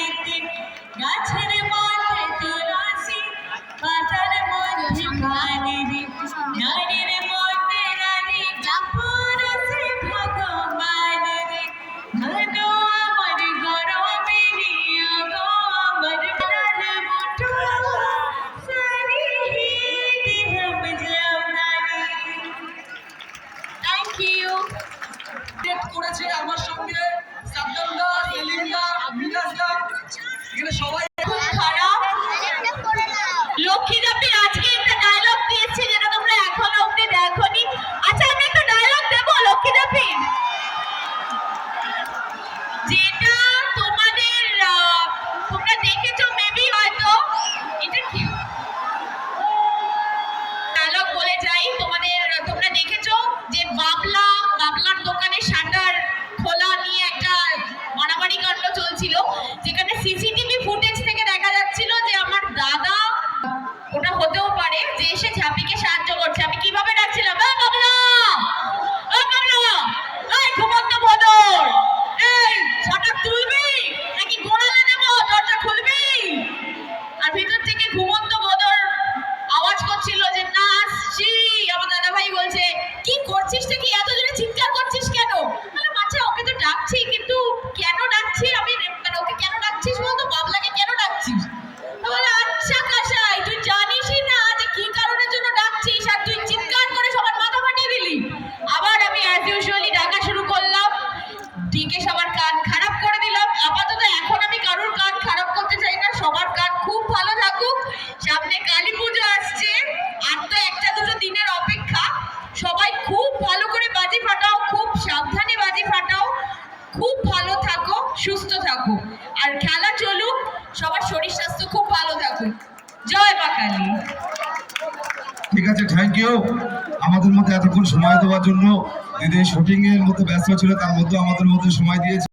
বাড়িতে গাছের মধ্যে তুলসী পাতার মধ্যে কানেরি নারীর মধ্যে রানী পরশে ভগবান রে ধনো আমার গরমে নিয়ে গো আমার প্রাণ মুঠো সারি দিলাম জানানি। Thank you. করেছে আমার সঙ্গে সাদ্দাম দা, সেলিম দা, মিনাজ দা, এখানে সবাই খুব খারাপ। লক্ষ্মীদাপি আজকে একটা ডায়লগ দিয়েছে যেটা তোমরা এখনো অব্দি দেখোনি। আচ্ছা আমি একটা ডায়লগ দেবো লক্ষ্মীদাপি, যেটা তোমাদের তোমরা দেখেছো মেবি হয়তো। এটা কি ডায়লগ বলে যাই তোমাদের, তোমরা দেখেছো যে বাবলার দোকানে শাটার খোলা নিয়ে একটা মারামারি কাণ্ড চলছিল, যেখানে সিসিটিভি ফুটেজ থেকে দেখা যাচ্ছিল যে আমার দাদা, ওটা হতেও পারে, যে এসে ঝাঁপিকে সাহায্য করছে। আমি কিভাবে ডাকছিলাম, বাবলা এই ঘুমন্ত বদর, এই শাটার তুলবি নাকি গোড়ালে নেব, দরজা খুলবি? আর ভিতর থেকে ঘুমন্ত বদর আওয়াজ করছিল যে না আসছি। আমার দাদা ভাই বলছে কি করছিস নাকি, এত জোরে চিৎকার করছিস কেন? বললাম আচ্ছা ওকে তো ডাকছি, কিন্তু কেন ডাকছি আমি, মানে ওকে কেন ডাকছিস বলতো, বাবলাকে কেন ডাকছিস? বলে আচ্ছা কাসাই তুই জানিসই না যে কি কারণের জন্য ডাকছিস, আর তুই চিৎকার করে সবার মাথা ফাটিয়ে দিলি। আবার আমি অ্যাজ ইউজুয়ালি ডাকা শুরু করলাম, ডিকে সবার কান খারাপ করে দিলাম। আপাতত এখন আমি কারোর কান খারাপ করতে চাই না, সবার কান খুব ভালো থাকুক। সামনে কালী পুজো আসছে, আর তো একটা দুটো দিনের অপেক্ষা। সবাই খুব ভালো করে বাজি ফাটাও, খুব সাবধানে বাজি ফাটাও, খুব ভালো থাকো, সুস্থ থাকো, আর খেলা চলুক, সবার শরীর স্বাস্থ্য খুব ভালো থাকুক। জয় মা কালী। ঠিক আছে, থ্যাংক ইউ আমাদের মধ্যে এতক্ষণ সময় দেওয়ার জন্য। দিদি শুটিং এর মধ্যে ব্যস্ত ছিল, তার মধ্যে আমাদের মধ্যে সময় দিয়েছে।